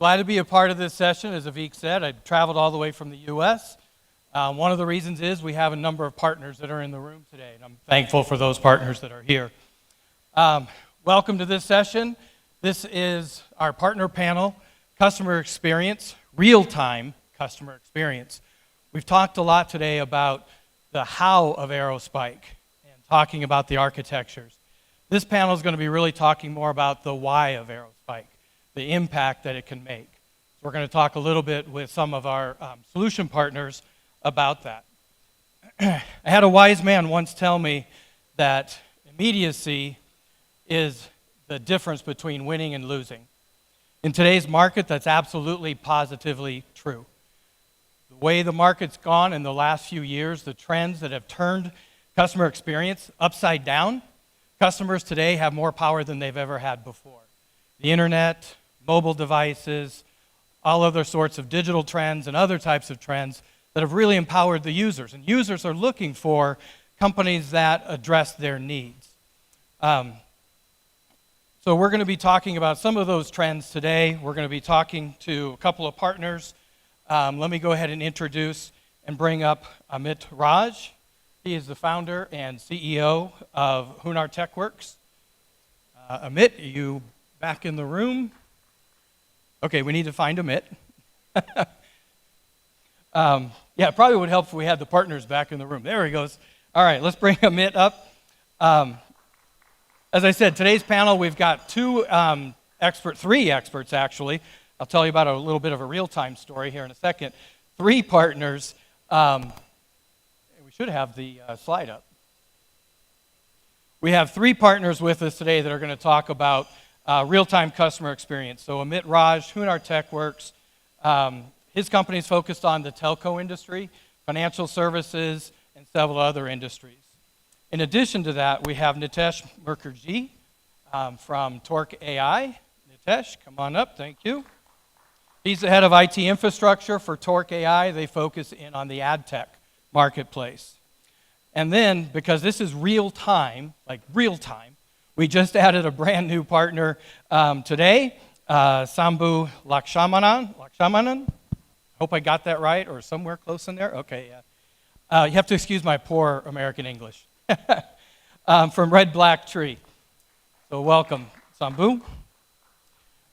Glad to be a part of this session. As Avik said, I traveled all the way from the U.S. One of the reasons is we have a number of partners that are in the room today, and I'm thankful for those partners that are here. Welcome to this session. This is our partner panel, Customer Experience, Real-Time Customer Experience. We've talked a lot today about the how of Aerospike and talking about the architectures. This panel is going to be really talking more about the why of Aerospike, the impact that it can make. So we're going to talk a little bit with some of our solution partners about that. I had a wise man once tell me that immediacy is the difference between winning and losing. In today's market, that's absolutely positively true. The way the market's gone in the last few years, the trends that have turned customer experience upside down, customers today have more power than they've ever had before. The internet, mobile devices, all other sorts of digital trends and other types of trends that have really empowered the users. And users are looking for companies that address their needs. So we're going to be talking about some of those trends today. We're going to be talking to a couple of partners. Let me go ahead and introduce and bring up Amit Raj. He is the founder and CEO of Hoonartek Works. Amit, are you back in the room? Okay, we need to find Amit. Yeah, it probably would help if we had the partners back in the room. There he goes. All right, let's bring Amit up. As I said, today's panel, we've got three experts actually. I'll tell you about a little bit of a real-time story here in a second. Three partners. We should have the slide up. We have three partners with us today that are going to talk about real-time customer experience. So Amit Raj, Hoonartek Works. His company is focused on the telco industry, financial services, and several other industries. In addition to that, we have Nitish Mukherjee from TorcAI. Nitish, come on up, thank you. He's the head of IT infrastructure for TorcAI. They focus in on the ad tech marketplace. And then, because this is real time, we just added a brand new partner today, Sambhu Lakshmana. Hope I got that right, or somewhere close in there. Okay, yeah. You have to excuse my poor American English. From RedBlackTree. So welcome, Sambhu.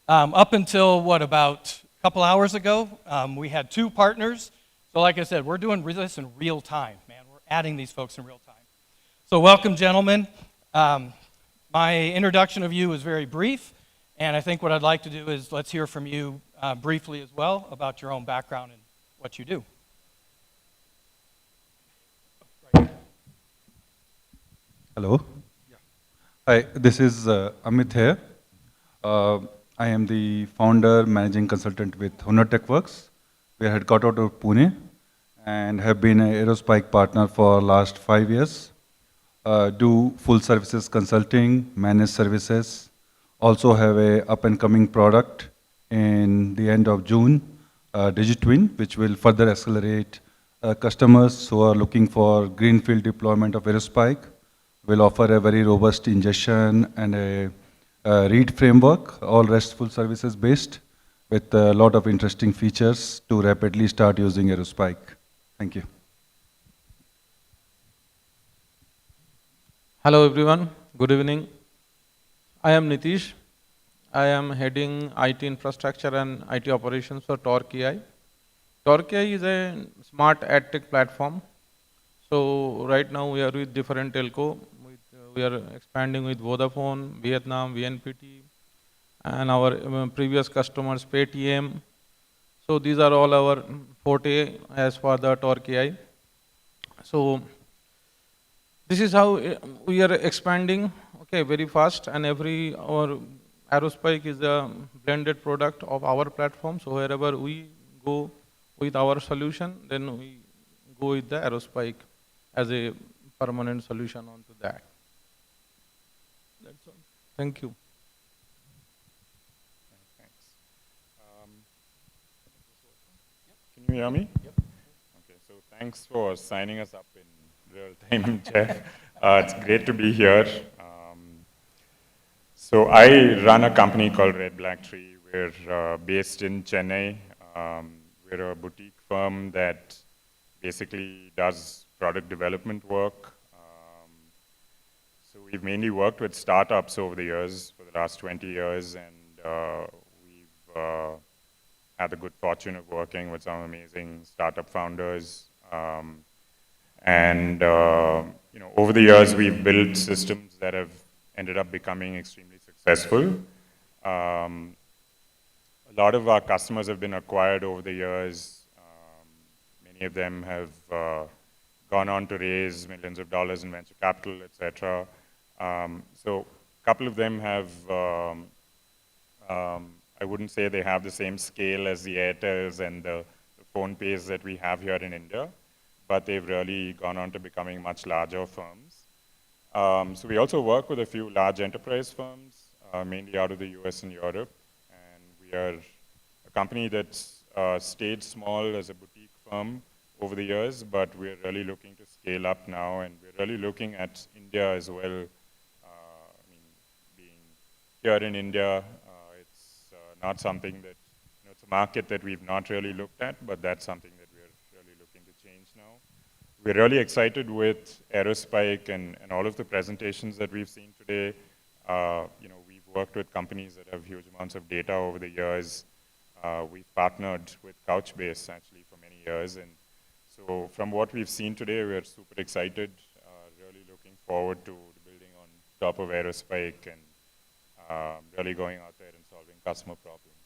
Up until, about a couple hours ago, we had two partners. So like I said, we're doing this in real time, man. We're adding these folks in real time. So welcome, gentlemen. My introduction of you is very brief, and I think what I'd like to do is let's hear from you briefly as well about your own background and what you do. Hello. Yeah. Hi, this is Amit here. I am the founder, managing consultant with Hoonartek Works. We are headquartered out of Pune and have been an Aerospike partner for last 5 years. Do full services consulting, managed services. Also have a up and coming product in the end of June, DigiTwin, which will further accelerate customers who are looking for greenfield deployment of Aerospike. Will offer a very robust ingestion and a read framework, all RESTful services based, with a lot of interesting features to rapidly start using Aerospike. Thank you. Hello everyone, good evening. I am Nitish. I am heading IT infrastructure and IT operations for TorcAI. TorcAI is a smart ad tech platform. So right now we are with different telco. We are expanding with Vodafone, Vietnam, VNPT, and our previous customers, Paytm. So these are all our forte as for the TorcAI. So this is how we are expanding, okay, very fast, and our Aerospike is a blended product of our platform. So wherever we go with our solution, then we go with the Aerospike as a permanent solution onto that. That's all. Thank you. Thanks. Can you hear me? Yep. Okay, so thanks for signing us up in real time, Jeff. It's great to be here. So I run a company called RedBlackTree. We're based in Chennai. We're a boutique firm that basically does product development work. So we've mainly worked with startups over the years, for the last 20 years, and we've had the good fortune of working with some amazing startup founders. Over the years, we've built systems that have ended up becoming extremely successful. A lot of our customers have been acquired over the years. Many of them have gone on to raise millions of dollars in venture capital, et cetera. So a couple of them have, I wouldn't say they have the same scale as the Airtels and the PhonePays that we have here in India, but they've really gone on to becoming much larger firms. So we also work with a few large enterprise firms, mainly out of the US and Europe. And we are a company that's stayed small as a boutique firm over the years, but we're really looking to scale up now, and we're really looking at India as well. Being here in India, it's not something that, it's a market that we've not really looked at, but that's something that we're really looking to change now. We're really excited with Aerospike and all of the presentations that we've seen today. We've worked with companies that have huge amounts of data over the years. We've partnered with Couchbase actually for many years. And so from what we've seen today, we're super excited, really looking forward to building on top of Aerospike and really going out there and solving customer problems.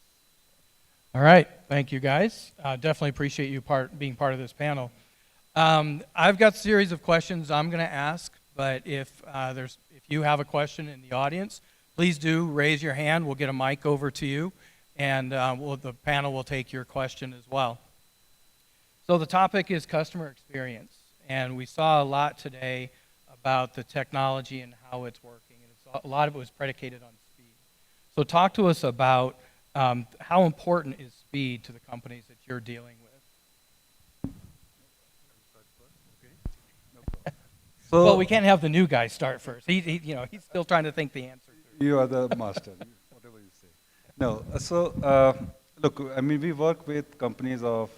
All right, thank you guys. Definitely appreciate you being part of this panel. I've got a series of questions I'm going to ask, but if you have a question in the audience, please do raise your hand. We'll get a mic over to you, and the panel will take your question as well. So the topic is customer experience, and we saw a lot today about the technology and how it's working, and a lot of it was predicated on speed. So talk to us about how important is speed to the companies that you're dealing with? So, Well, we can't have the new guy start first. He's still trying to think the answer through. you are the master, whatever you say. No, so look, we work with companies of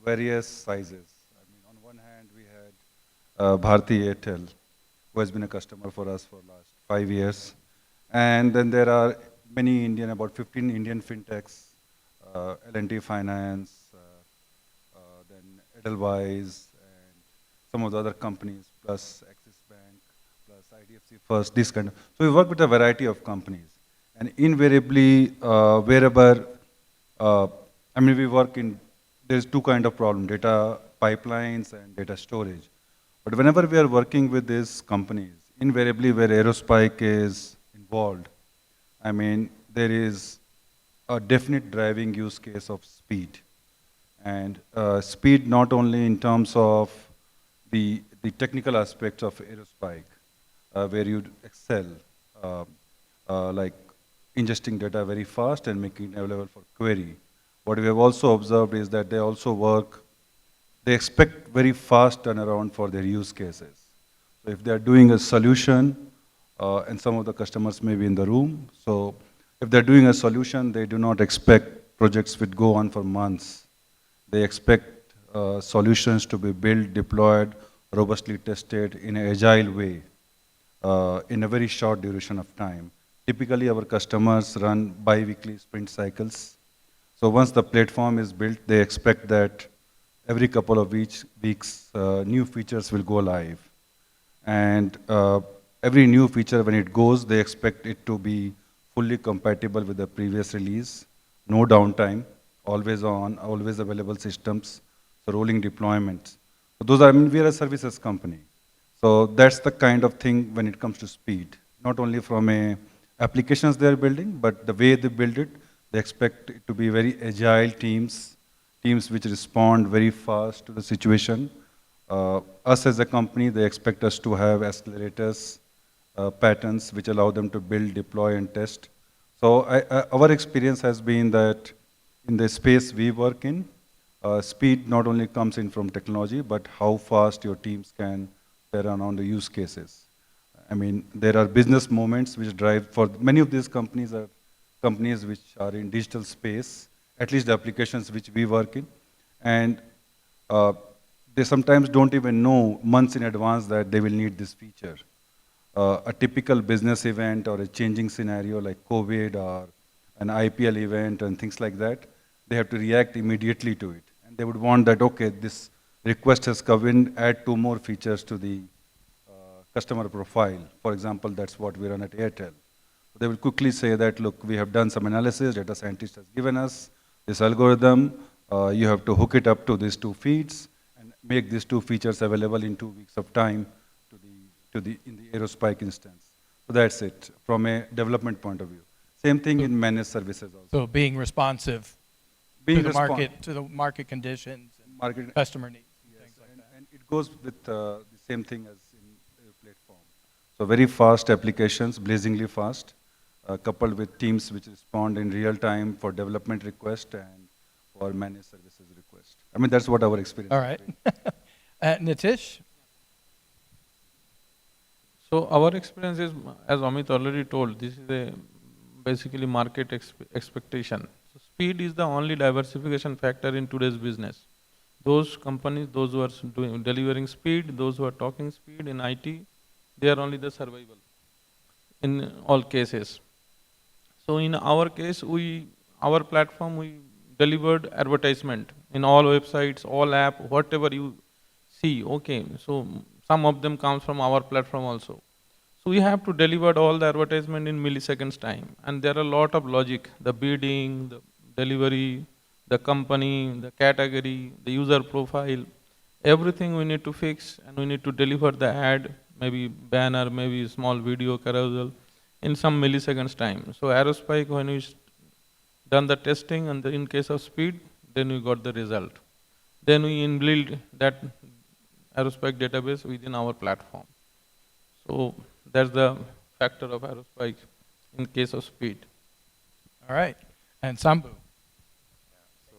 various sizes. On one hand, we had Bharti Airtel, who has been a customer for us for the last 5 years. And then there are many about 15 Indian fintechs, L&T Finance, then Edelweiss, and some of the other companies, plus Axis Bank, plus IDFC First, this kind of. So we work with a variety of companies. And invariably, wherever, we work in, there's two kinds of problems, data pipelines and data storage. But whenever we are working with these companies, invariably where Aerospike is involved, there is a definite driving use case of speed. And speed not only in terms of the technical aspects of Aerospike, where you excel, like ingesting data very fast and making it available for query. What we have also observed is that they expect very fast turnaround for their use cases. So if they are doing a solution, and some of the customers may be in the room, so if they're doing a solution, they do not expect projects which go on for months. They expect solutions to be built, deployed, robustly tested in an agile way, in a very short duration of time. Typically, our customers run bi-weekly sprint cycles. So once the platform is built, they expect that every couple of weeks, new features will go live. And every new feature, when it goes, they expect it to be fully compatible with the previous release, no downtime, always on, always available systems, so rolling deployments. So those are, we are a services company. So that's the kind of thing when it comes to speed, not only from applications they are building, but the way they build it, they expect it to be very agile teams which respond very fast to the situation. Us as a company, they expect us to have accelerators, patterns which allow them to build, deploy, and test. So our experience has been that in the space we work in, speed not only comes in from technology, but how fast your teams can turn around the use cases. There are business moments which drive, for many of these companies are companies which are in digital space, at least the applications which we work in. And they sometimes don't even know months in advance that they will need this feature. A typical business event or a changing scenario like COVID or an IPL event and things like that, they have to react immediately to it. And they would want that, okay, this request has come in, add 2 more features to the customer profile. For example, that's what we run at Airtel. They will quickly say that, look, we have done some analysis, data scientist has given us this algorithm, you have to hook it up to these 2 feeds and make these 2 features available in 2 weeks of time in the Aerospike instance. So that's it from a development point of view. Same thing in managed services also. So being responsive Being to the market conditions and customer needs and things like that. And it goes with the same thing as in the platform. So very fast applications, blazingly fast, coupled with teams which respond in real time for development request and for managed services request. I mean, that's what our experience All has right. been. Nitish? So our experience is, as Amit already told, this is basically market expectation. So speed is the only diversification factor in today's business. Those companies, those who are delivering speed, those who are talking speed in IT, they are only the survival in all cases. So in our case, our platform, we delivered advertisement in all websites, all app, whatever you see. Okay, so some of them comes from our platform also. So we have to deliver all the advertisement in milliseconds time. And there are a lot of logic, the bidding, the delivery, the company, the category, the user profile, everything we need to fix, and we need to deliver the ad, maybe banner, maybe small video carousel in some milliseconds time. So Aerospike, when we done the testing and in case of speed, then we got the result. Then we inbuilt that Aerospike database within our platform. So that's the factor of Aerospike in case of speed. All right. And Sambhu?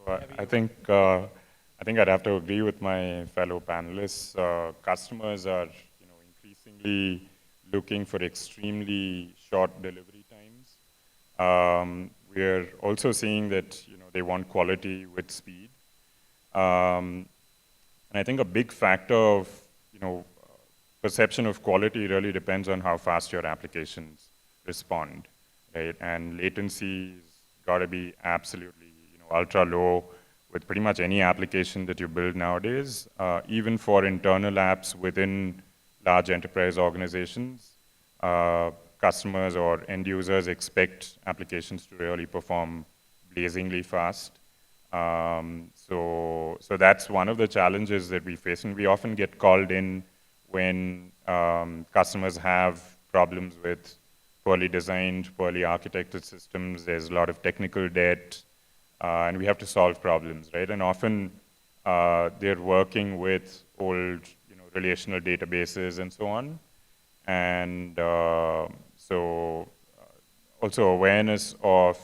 So I think I'd have to agree with my fellow panelists. Customers are increasingly looking for extremely short delivery times. We're also seeing that they want quality with speed. And I think a big factor of perception of quality really depends on how fast your applications respond, right? And latency's got to be absolutely ultra low with pretty much any application that you build nowadays. Even for internal apps within large enterprise organizations, customers or end users expect applications to really perform blazingly fast. So that's one of the challenges that we face, and we often get called in when customers have problems with poorly designed, poorly architected systems. There's a lot of technical debt, and we have to solve problems, right? And often they're working with old, relational databases and so on. And so also awareness of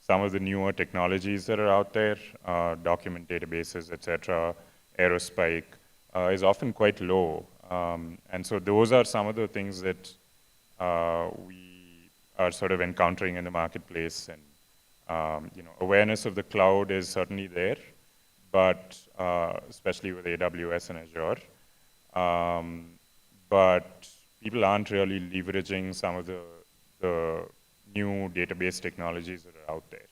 some of the newer technologies that are out there, document databases, etc., Aerospike, is often quite low. And so those are some of the things that we are sort of encountering in the marketplace. And awareness of the cloud is certainly there, but especially with AWS and Azure. But people aren't really leveraging some of the new database technologies that are out there.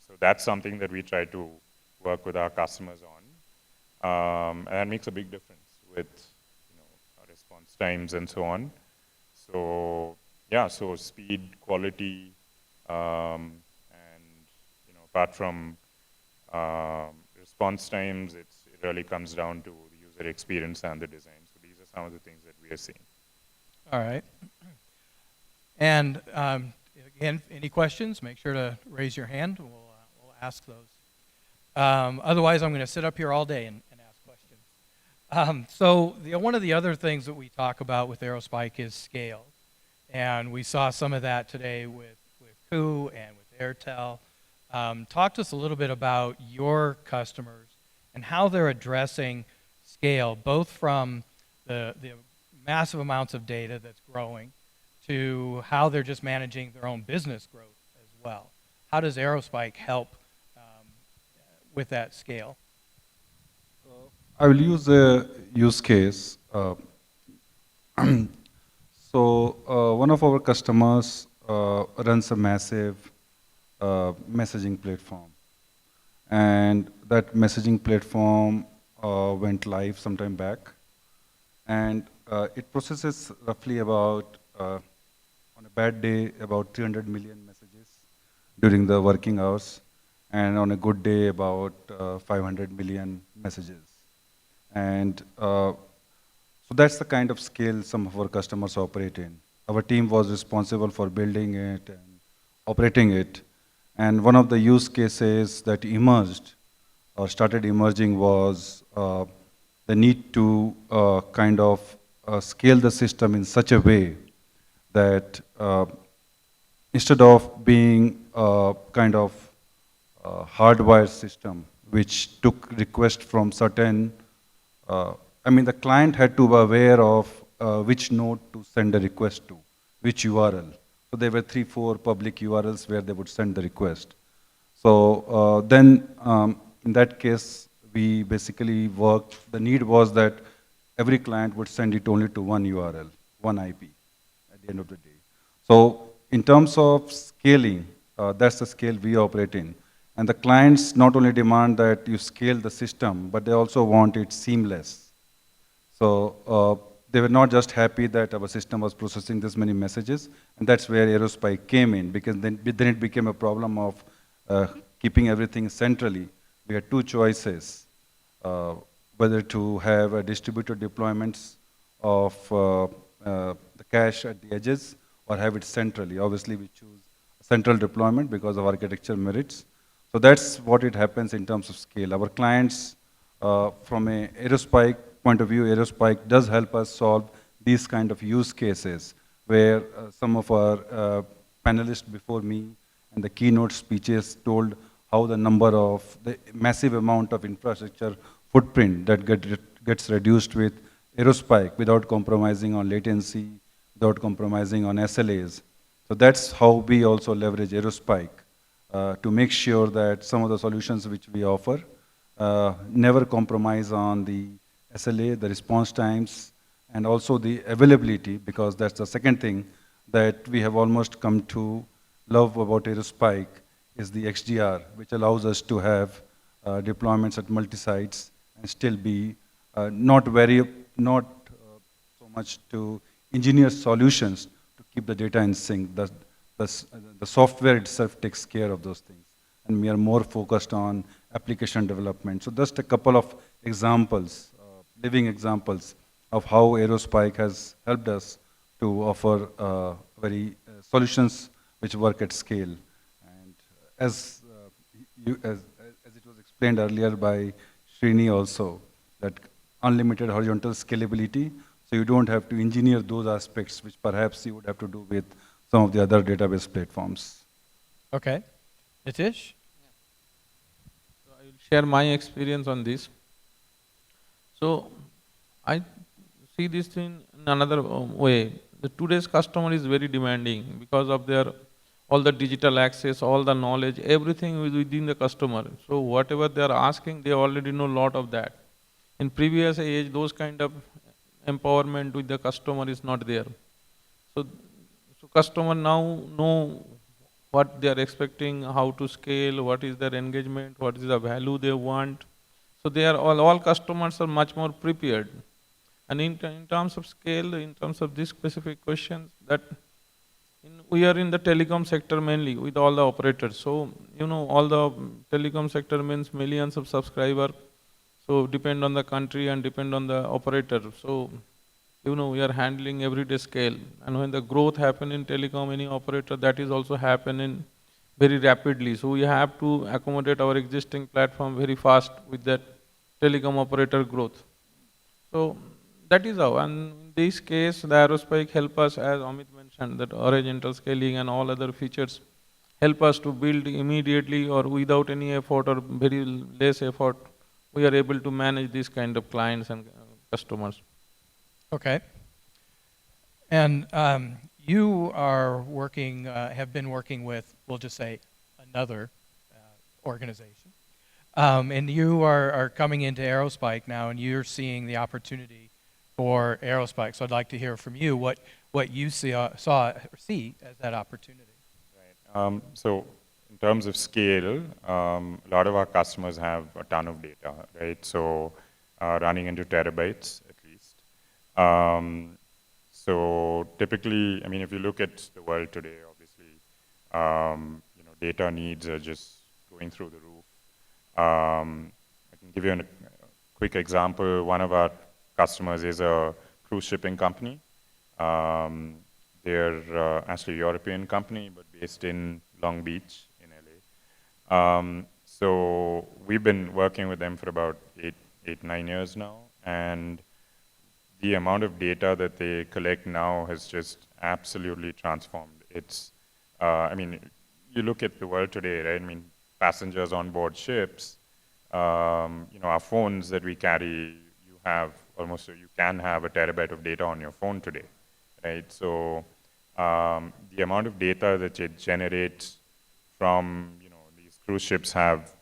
So that's something that we try to work with our customers on. And that makes a big difference with response times and so on. So yeah, so speed, quality, and apart from response times, it really comes down to the user experience and the design. So these are some of the things that we are seeing. All right. And again, any questions, make sure to raise your hand. We'll ask those. Otherwise, I'm going to sit up here all day and ask questions. So one of the other things that we talk about with Aerospike is scale. And we saw some of that today with Koo and with Airtel. Talk to us a little bit about your customers and how they're addressing scale, both from the massive amounts of data that's growing to how they're just managing their own business growth well. How does Aerospike help with that scale? I will use a use case. One of our customers runs a massive messaging platform, and that messaging platform went live sometime back, and it processes roughly about, on a bad day, about 300 million messages during the working hours, and on a good day, about 500 million messages. And so that's the kind of scale some of our customers operate in. Our team was responsible for building it and operating it. And one of the use cases that emerged or started emerging was the need to scale the system in such a way that instead of being a hardwired system which took requests from certain the client had to be aware of which node to send a request to, which URL. So there were 3-4 public URLs where they would send the request. So then in that case, we basically worked, the need was that every client would send it only to one URL, one IP at the end of the day. So in terms of scaling, that's the scale we operate in. And the clients not only demand that you scale the system, but they also want it seamless. So they were not just happy that our system was processing this many messages, and that's where Aerospike came in, because then it became a problem of keeping everything centrally. We had two choices, whether to have a distributed deployments of the cache at the edges or have it centrally. Obviously, we choose central deployment because of architecture merits. So that's what it happens in terms of scale. Our clients, from a Aerospike point of view, Aerospike does help us solve these kind of use cases where some of our panelists before me and the keynote speeches told how the massive amount of infrastructure footprint that gets reduced with Aerospike without compromising on latency, without compromising on SLAs. So that's how we also leverage Aerospike to make sure that some of the solutions which we offer never compromise on the SLA, the response times, and also the availability, because that's the second thing that we have almost come to love about Aerospike is the XDR, which allows us to have deployments at multi-sites and still be not so much to engineer solutions to keep the data in sync. The software itself takes care of those things, and we are more focused on application development. So just a couple of examples, living examples of how Aerospike has helped us to offer solutions which work at scale. And as it was explained earlier by Srini also, that unlimited horizontal scalability, so you don't have to engineer those aspects which perhaps you would have to do with some of the other database platforms. Okay. Nitish? So I will share my experience on this. So I see this in another way. Today's customer is very demanding because of their all the digital access, all the knowledge, everything is within the customer. So whatever they are asking, they already know a lot of that. In previous age, those kind of empowerment with the customer is not there. So customer now know what they are expecting, how to scale, what is their engagement, what is the value they want. So they are all customers are much more prepared. And in terms of scale, in terms of this specific questions, that we are in the telecom sector mainly with all the operators. So, all the telecom sector means millions of subscribers. So depend on the country and depend on the operator. So, we are handling everyday scale. And when the growth happen in telecom, any operator, that is also happening very rapidly. So we have to accommodate our existing platform very fast with that telecom operator growth. So that is how. And in this case, the Aerospike help us, as Amit mentioned, that horizontal scaling and all other features help us to build immediately or without any effort or very less effort. We are able to manage these kind of clients and customers. Okay. And you are working, have been working with, we'll just say, another organization. And you are coming into Aerospike now, and you're seeing the opportunity for Aerospike. So I'd like to hear from you what you see as that opportunity. Right. So in terms of scale, a lot of our customers have a ton of data, right? So running into terabytes at least. So typically, I mean, if you look at the world today, obviously, data needs are just going through the roof. I can give you a quick example. One of our customers is a cruise shipping company. They're actually a European company, but based in Long Beach in LA. So we've been working with them for about 9 years now, and the amount of data that they collect now has just absolutely transformed. It's, I mean, you look at the world today, right? I mean, passengers on board ships, our phones that we carry, you can have a terabyte of data on your phone today, right? So the amount of data that it generates from, these cruise ships have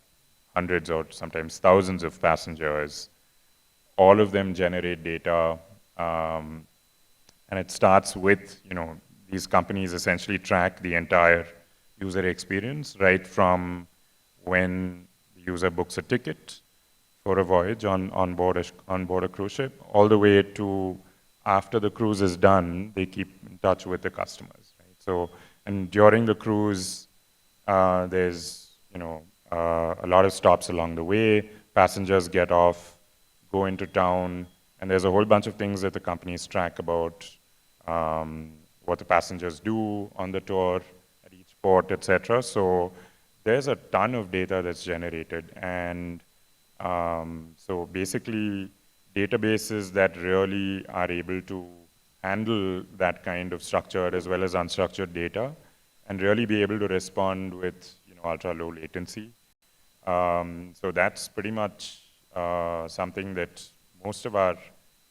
hundreds or sometimes thousands of passengers. All of them generate data, and it starts with, these companies essentially track the entire user experience, right from when the user books a ticket for a voyage on board a cruise ship, all the way to after the cruise is done, they keep in touch with the customers, right? So, and during the cruise, there's, a lot of stops along the way. Passengers get off, go into town, and there's a whole bunch of things that the companies track about what the passengers do on the tour at each port, etc. So there's a ton of data that's generated, and so basically databases that really are able to handle that kind of structured as well as unstructured data and really be able to respond with ultra low latency. So that's pretty much something that most of our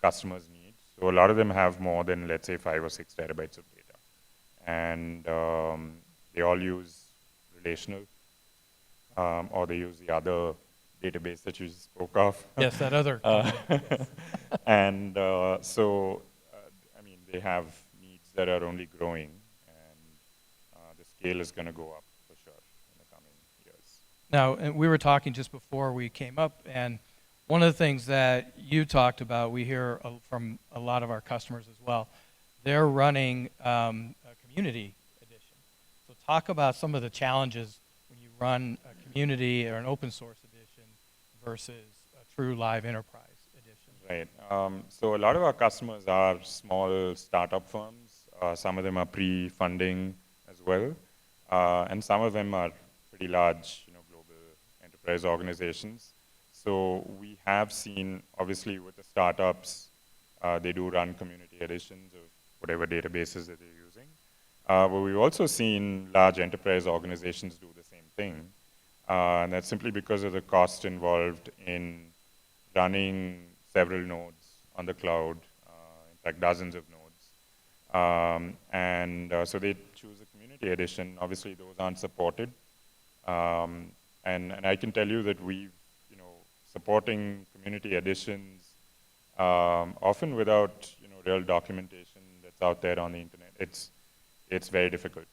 customers need. So a lot of them have more than, let's say, 5 or 6 terabytes of data. And they all use relational, or they use the other database that you spoke of. Yes, that other. And I mean, they have needs that are only growing, and the scale is going to go up for sure in the coming years. Now, and we were talking just before we came up, and one of the things that you talked about, we hear from a lot of our customers as well, they're running a community edition. So talk about some of the challenges when you run a community or an open source edition versus a true live enterprise edition. Right. So a lot of our customers are small startup firms. Some of them are pre-funding as well. And some of them are pretty large, global enterprise organizations. So we have seen, obviously, with the startups, they do run community editions of whatever databases that they're using. But we've also seen large enterprise organizations do the same thing. And that's simply because of the cost involved in running several nodes on the cloud, in fact, dozens of nodes. So they choose a community edition. Obviously, those aren't supported. And I can tell you that we've, supporting community editions, often without, real documentation that's out there on the internet. It's very difficult.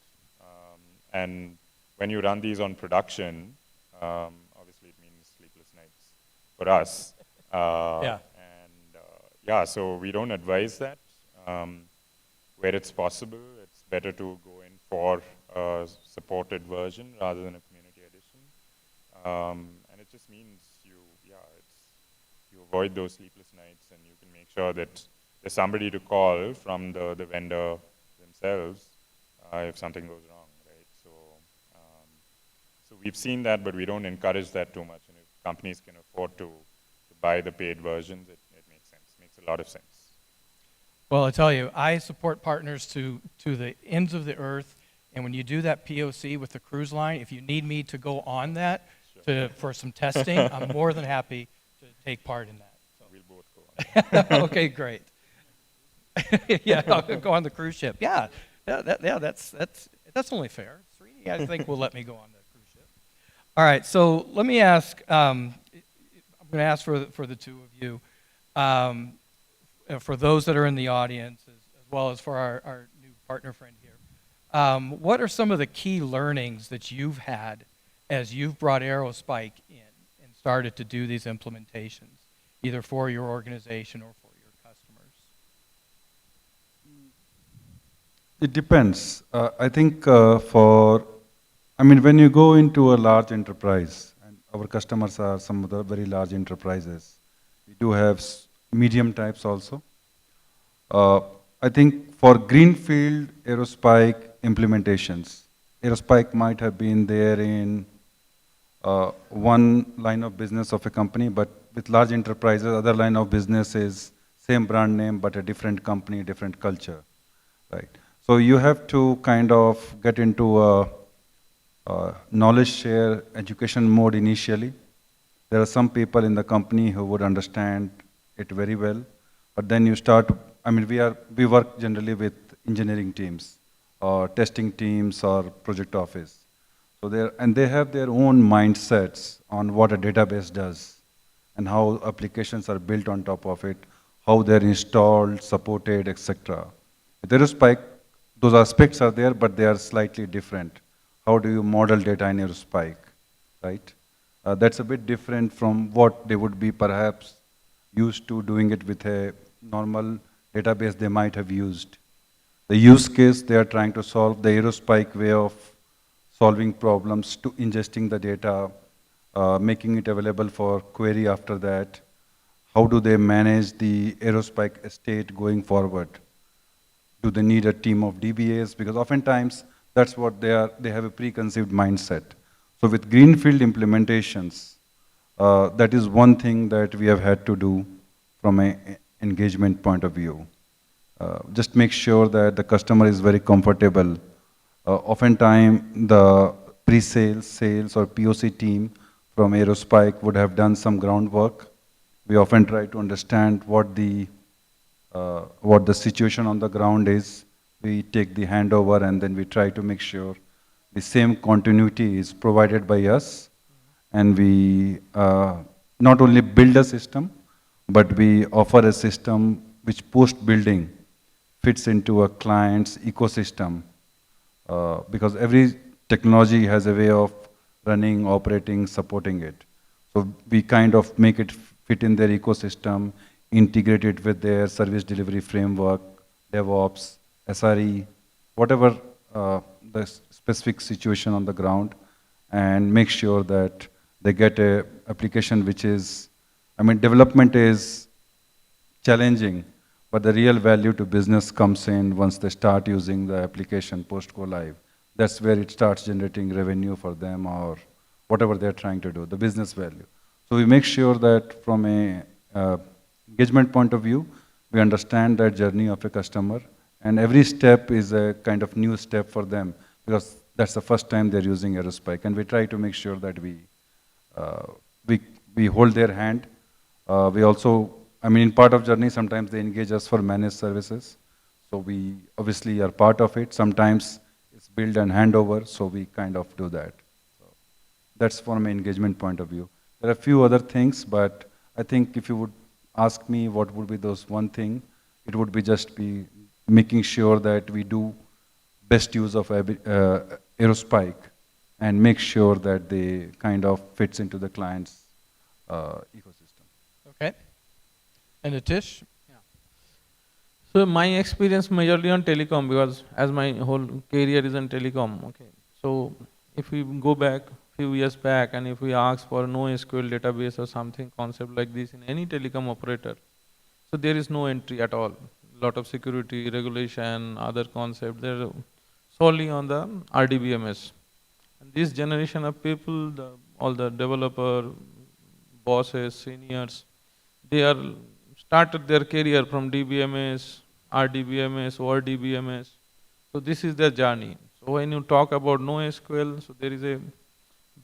And when you run these on production, obviously it means sleepless nights for us. So we don't advise that. Where it's possible, it's better to go in for a supported version rather than a community edition. And it just means you avoid those sleepless nights, and you can make sure that there's somebody to call from the vendor themselves if something goes wrong, right? So we've seen that, but we don't encourage that too much. And if companies can afford to buy the paid versions, it makes sense. Makes a lot of sense. Well, I tell you, I support partners to the ends of the earth. And when you do that POC with the cruise line, if you need me to go on that for some testing, I'm more than happy to take part in that. So. We'll both go on. Okay, great. Yeah, I'll go on the cruise ship. Yeah, That's only fair. Srini, I think, will let me go on the cruise ship. All right, so let me ask. I'm going to ask for the two of you, for those that are in the audience, as well as for our new partner friend here. What are some of the key learnings that you've had as you've brought Aerospike in and started to do these implementations, either for your organization or for your customers? It depends. I think when you go into a large enterprise, and our customers are some of the very large enterprises, we do have medium types also. I think for greenfield Aerospike implementations, Aerospike might have been there in one line of business of a company, but with large enterprises, other line of business is same brand name, but a different company, different culture, right? So you have to kind of get into a knowledge share education mode initially. There are some people in the company who would understand it very well, but then you start, we work generally with engineering teams or testing teams or project office. So they have their own mindsets on what a database does and how applications are built on top of it, how they're installed, supported, etc. With Aerospike, those aspects are there, but they are slightly different. How do you model data in Aerospike, right? That's a bit different from what they would be perhaps used to doing it with a normal database they might have used. The use case they are trying to solve, the Aerospike way of solving problems to ingesting the data, making it available for query after that. How do they manage the Aerospike estate going forward? Do they need a team of DBAs? Because oftentimes that's what they have a preconceived mindset. So with greenfield implementations, that is one thing that we have had to do from an engagement point of view. Just make sure that the customer is very comfortable. Oftentimes, the pre-sales, sales, or POC team from Aerospike would have done some groundwork. We often try to understand what the situation on the ground is. We take the handover and then we try to make sure the same continuity is provided by us. And we not only build a system, but we offer a system which post-building fits into a client's ecosystem. Because every technology has a way of running, operating, supporting it. So we kind of make it fit in their ecosystem, integrate it with their service delivery framework, DevOps, SRE, whatever the specific situation on the ground, and make sure that they get a application which is, development is challenging, but the real value to business comes in once they start using the application post-go live. That's where it starts generating revenue for them or whatever they're trying to do, the business value. So we make sure that from a engagement point of view, we understand that journey of a customer, and every step is a kind of new step for them because that's the first time they're using Aerospike, and we try to make sure that we hold their hand. We also, in part of journey, sometimes they engage us for managed services. So we obviously are part of it. Sometimes it's build and handover, so we kind of do that. So that's from an engagement point of view. There are a few other things, but I think if you would ask me what would be those one thing, it would be just be making sure that we do best use of Aerospike and make sure that they kind of fits into the client's ecosystem. Okay. And Nitish? Yeah. So my experience majorly on telecom because as my whole career is in telecom. Okay. So if we go back few years back and if we ask for NoSQL database or something concept like this in any telecom operator, so there is no entry at all. Lot of security, regulation, other concept, they're solely on the RDBMS. And this generation of people, all the developer, bosses, seniors, they are started their career from DBMS, RDBMS, ORDBMS. So this is their journey. So when you talk about NoSQL, so there is a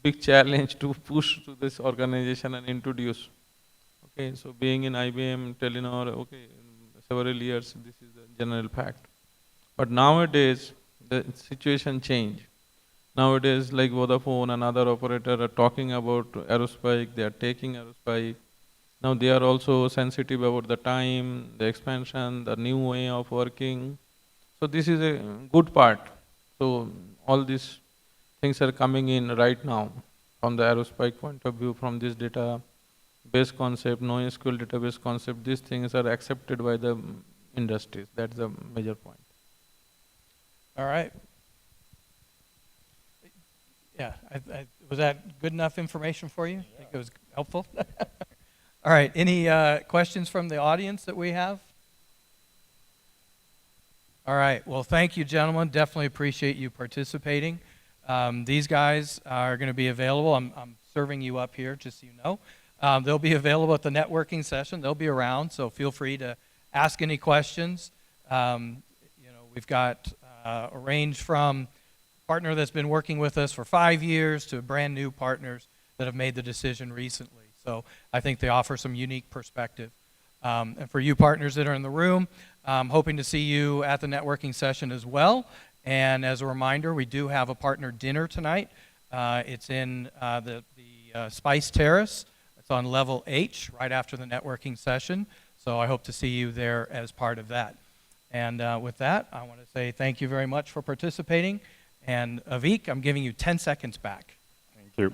big challenge to push to this organization and introduce. Okay, so being in IBM, Telenor, okay, in several years, this is the general fact. But nowadays, the situation changed. Nowadays, like Vodafone and other operator are talking about Aerospike, they are taking Aerospike. Now they are also sensitive about the time, the expansion, the new way of working. So this is a good part. So all these things are coming in right now from the Aerospike point of view, from this database concept, NoSQL database concept, these things are accepted by the industries. That's the major point. All right. Yeah, was that good enough information for you? I think it was helpful? All right, any questions from the audience that we have? All right, well, thank you, gentlemen. Definitely appreciate you participating. These guys are going to be available. I'm serving you up here, just so you know. They'll be available at the networking session. They'll be around, so feel free to ask any questions. We've got a range from partner that's been working with us for 5 years to brand new partners that have made the decision recently. So I think they offer some unique perspective. And for you partners that are in the room, I'm hoping to see you at the networking session as well. And as a reminder, we do have a partner dinner tonight. It's in the Spice Terrace. It's on level H, right after the networking session. So I hope to see you there as part of that. And with that, I want to say thank you very much for participating. And Avik, I'm giving you 10 seconds back. Thank you.